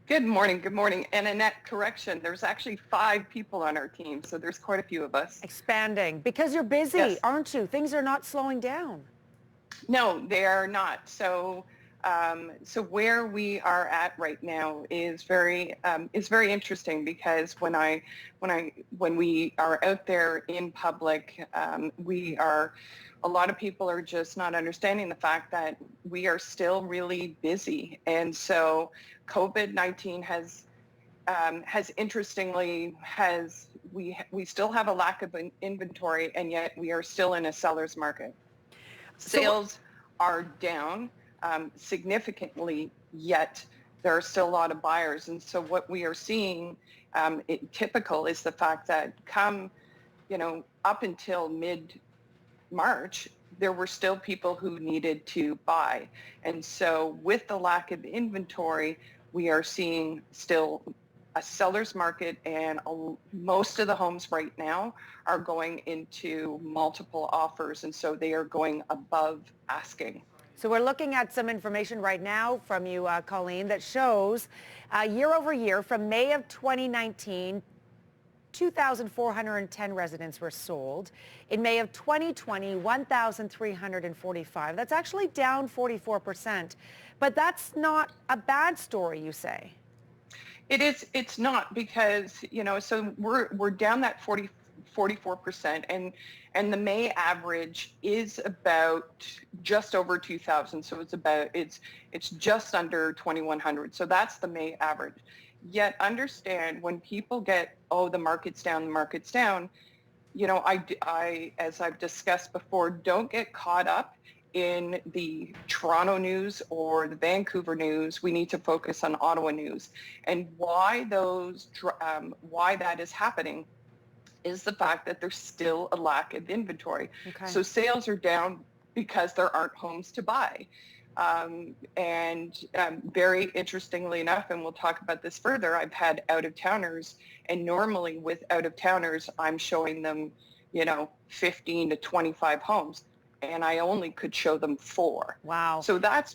Good morning. Good morning. And Annette, correction, there's actually 5 people on our team, so there's quite a few of us. Expanding because you're busy, Yes. aren't you? Things are not slowing down. No, they are not. So where we are at right now is very interesting because when we are out there in public, a lot of people are just not understanding the fact that we are still really busy, and so COVID-19 we still have a lack of inventory, and yet we are still in a seller's market. Sales are down significantly, yet there are still a lot of buyers. And so what we are seeing, typical, is the fact that up until mid-March, there were still people who needed to buy. And so with the lack of inventory, we are seeing still a seller's market, and most of the homes right now are going into multiple offers, and so they are going above asking. So we're looking at some information right now from you, Colleen, that shows year over year from May of 2019, 2,410 residents were sold. In May of 2020, 1,345. That's actually down 44%. But that's not a bad story, you say? It is. It's not, because so we're down that 44%, and the May average is about just over 2,000. So it's just under 2,100. So that's the May average. Yet understand, when people get, the market's down, I as I've discussed before, don't get caught up in the Toronto news or the Vancouver news. We need to focus on Ottawa news. And why that is happening is the fact that there's still a lack of inventory. Okay. So sales are down because there aren't homes to buy. Very interestingly enough, and we'll talk about this further, I've had out-of-towners, and normally with out-of-towners, I'm showing them, 15 to 25 homes, and I only could show them 4. Wow. So that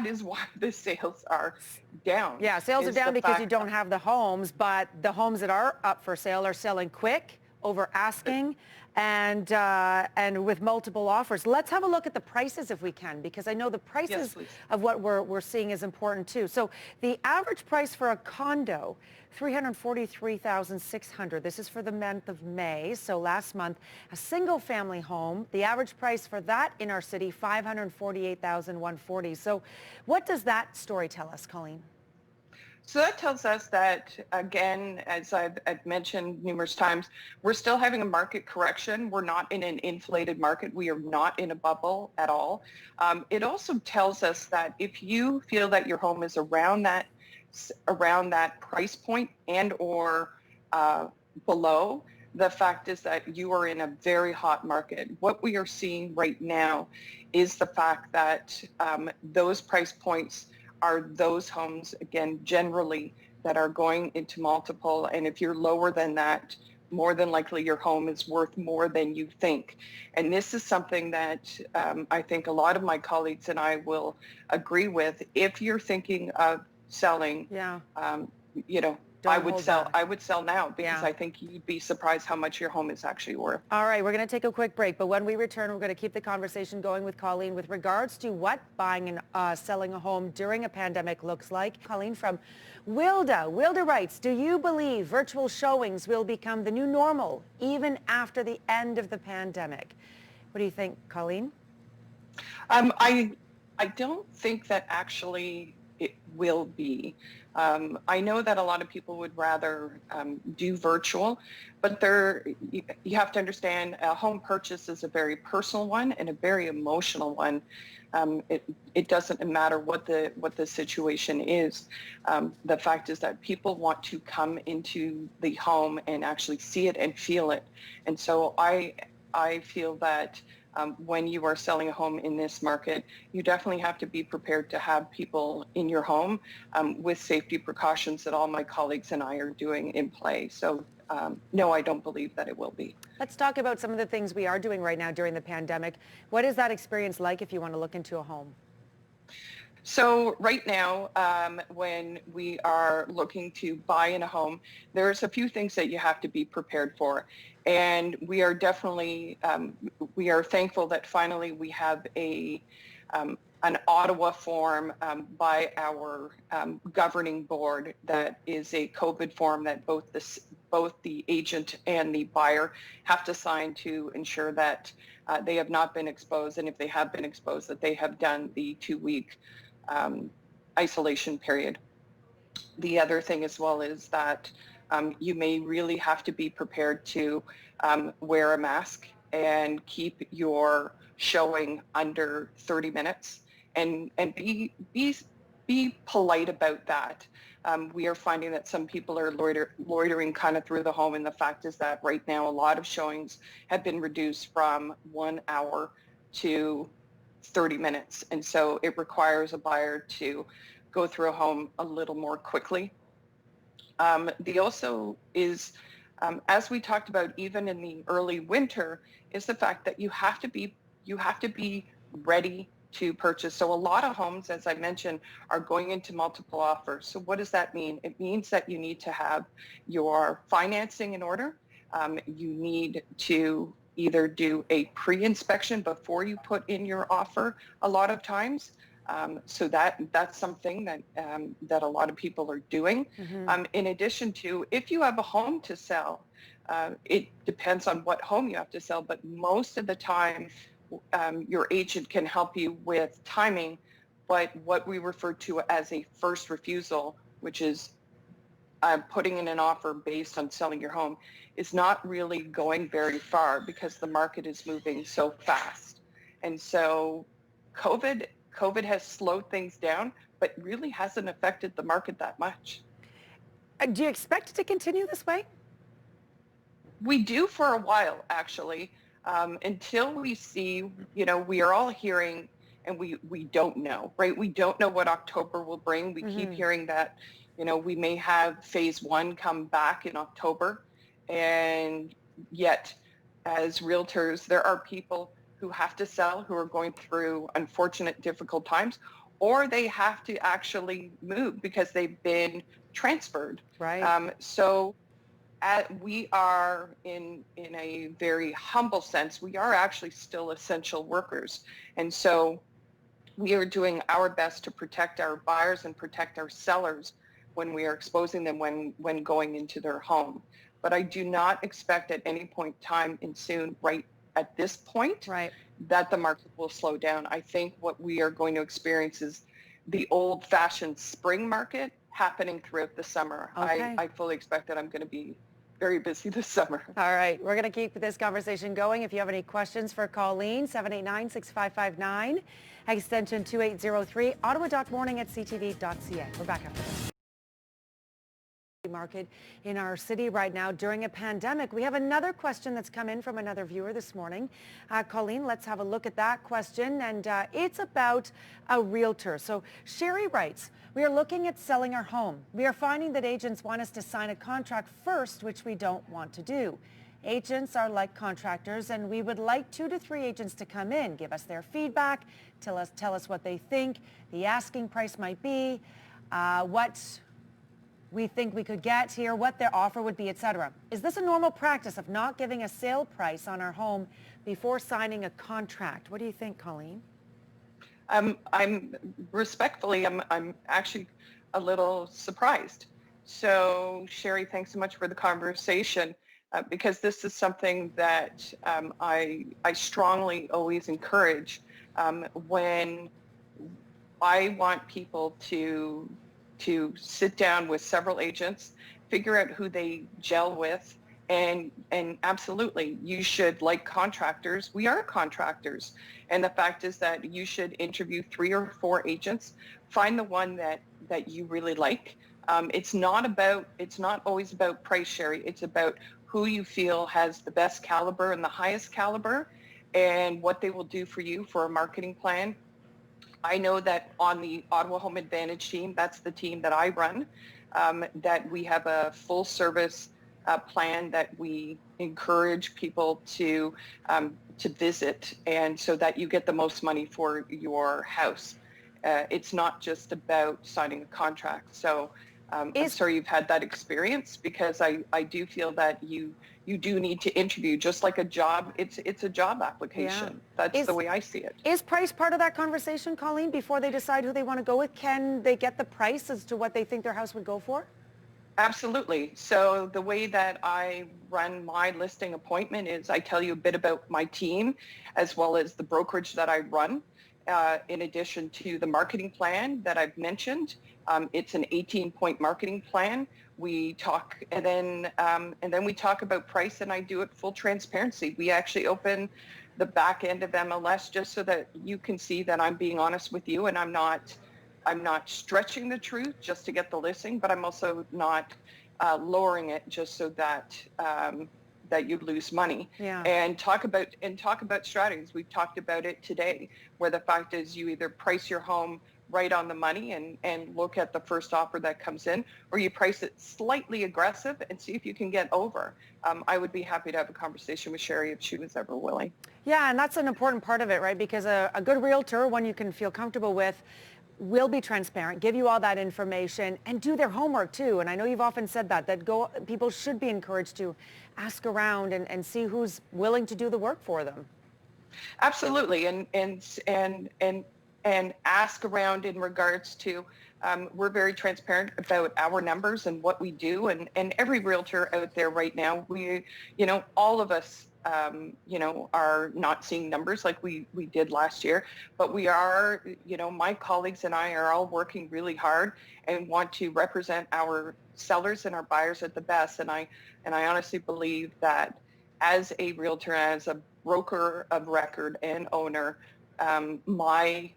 is why the sales are down. Yeah, sales are down because you don't have the homes, but the homes that are up for sale are selling quick, over asking, and with multiple offers. Let's have a look at the prices if we can, because I know the prices of what we're seeing is important too. So the average price for a condo, $343,600. This is for the month of May. So last month, a single family home, the average price for that in our city, $548,140. So what does that story tell us, Colleen? So that tells us that, again, as I've mentioned numerous times, we're still having a market correction. We're not in an inflated market. We are not in a bubble at all. It also tells us that if you feel that your home is around that price point and or below, the fact is that you are in a very hot market. What we are seeing right now is the fact that those price points are those homes, again, generally, that are going into multiple. And if you're lower than that, more than likely your home is worth more than you think. And this is something that I think a lot of my colleagues and I will agree with. If you're thinking of selling, I would sell now, because I think you'd be surprised how much your home is actually worth. All right, we're going to take a quick break, but when we return, we're going to keep the conversation going with Colleen with regards to what buying and selling a home during a pandemic looks like. Colleen from Wilda. Wilda writes, do you believe virtual showings will become the new normal even after the end of the pandemic? What do you think, Colleen? I don't think that actually it will be. I know that a lot of people would rather do virtual, but you have to understand, a home purchase is a very personal one and a very emotional one. It doesn't matter what the situation is. The fact is that people want to come into the home and actually see it and feel it. And so I feel that when you are selling a home in this market, you definitely have to be prepared to have people in your home with safety precautions that all my colleagues and I are doing in play. So no, I don't believe that it will be. Let's talk about some of the things we are doing right now during the pandemic. What is that experience like if you want to look into a home? So right now, when we are looking to buy in a home, there's a few things that you have to be prepared for. And we are definitely, we are thankful that finally we have an Ottawa form by our governing board that is a COVID form that both the agent and the buyer have to sign to ensure that they have not been exposed, and if they have been exposed, that they have done the 2-week isolation period. The other thing as well is that you may really have to be prepared to wear a mask and keep your showing under 30 minutes and be polite about that. We are finding that some people are loitering kind of through the home, and the fact is that right now a lot of showings have been reduced from 1 hour to 30 minutes. And so it requires a buyer to go through a home a little more quickly. The also is, as we talked about even in the early winter, is the fact that you have to be ready to purchase. So a lot of homes, as I mentioned, are going into multiple offers. So what does that mean? It means that you need to have your financing in order. You need to either do a pre-inspection before you put in your offer a lot of times. So that's something that a lot of people are doing. Mm-hmm. In addition to, if you have a home to sell, it depends on what home you have to sell, but most of the time your agent can help you with timing. But what we refer to as a first refusal, which is putting in an offer based on selling your home, is not really going very far because the market is moving so fast. And so COVID has slowed things down, but really hasn't affected the market that much. Do you expect it to continue this way? We do for a while, actually, until we see, we are all hearing, and we don't know, right? We don't know what October will bring. We keep hearing that, we may have phase 1 come back in October. And yet, as realtors, there are people who have to sell, who are going through unfortunate, difficult times, or they have to actually move because they've been transferred. Right. So we are in a very humble sense, we are actually still essential workers. And so we are doing our best to protect our buyers and protect our sellers when we are exposing them when going into their home. But I do not expect at any point in time right at this point, right, that the market will slow down. I think what we are going to experience is the old-fashioned spring market happening throughout the summer. Okay. I fully expect that I'm going to be very busy this summer. All right, we're going to keep this conversation going. If you have any questions for Colleen, 789-6559, extension 2803, ottawa.morning@ctv.ca. We're back after this. Market in our city right now during a pandemic. We have another question that's come in from another viewer this morning. Colleen, let's have a look at that question, and it's about a realtor. So Sherry writes, we are looking at selling our home. We are finding that agents want us to sign a contract first, which we don't want to do. Agents are like contractors, and we would like 2 to 3 agents to come in, give us their feedback, tell us what they think the asking price might be, what we think we could get here, what their offer would be, etc. Is this a normal practice of not giving a sale price on our home before signing a contract? What do you think, Colleen? I'm actually a little surprised. So Sherry, thanks so much for the conversation, because this is something that I strongly always encourage when I want people to sit down with several agents, figure out who they gel with, and absolutely, you should, like contractors, we are contractors. And the fact is that you should interview 3 or 4 agents, find the one that you really like. It's not always about price, Sherry. It's about who you feel has the best caliber and the highest caliber, and what they will do for you for a marketing plan. I know that on the Ottawa Home Advantage team, that's the team that I run, that we have a full service plan that we encourage people to visit, and so that you get the most money for your house. it's not just about signing a contract. So I'm sorry you've had that experience, because I do feel that you do need to interview, just like a job. It's a job application. That's the way I see it. Is price part of that conversation, Colleen, before they decide who they want to go with? Can they get the price as to what they think their house would go for? Absolutely. So the way that I run my listing appointment is I tell you a bit about my team, as well as the brokerage that I run. In addition to the marketing plan that I've mentioned, it's an 18-point marketing plan. We talk, and then we talk about price, and I do it full transparency. We actually open the back end of MLS just so that you can see that I'm being honest with you, and I'm not stretching the truth just to get the listing, but I'm also not lowering it just so that that you lose money. And talk about strategies. We've talked about it today, where the fact is you either price your home right on the money and look at the first offer that comes in, or you price it slightly aggressive and see if you can get over. I would be happy to have a conversation with Sherry if she was ever willing. Yeah, and that's an important part of it, right? Because a good realtor, one you can feel comfortable with, will be transparent, give you all that information, and do their homework too. And I know you've often said that people should be encouraged to ask around and see who's willing to do the work for them. Absolutely, and ask around in regards to, we're very transparent about our numbers and what we do, and every realtor out there right now, all of us, are not seeing numbers like we did last year, but we are, my colleagues and I are all working really hard and want to represent our sellers and our buyers at the best. And I honestly believe that as a realtor, as a broker of record and owner, my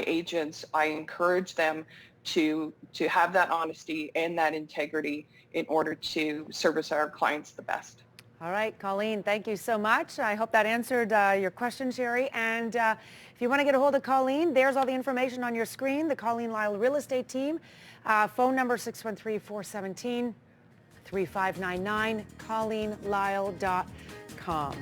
agents, I encourage them to have that honesty and that integrity in order to service our clients the best. All right, Colleen, thank you so much. I hope that answered your question, Sherry. And if you want to get a hold of Colleen, there's all the information on your screen, the Colleen Lyle Real Estate Team. Phone number 613-417-3599, ColleenLyle.com.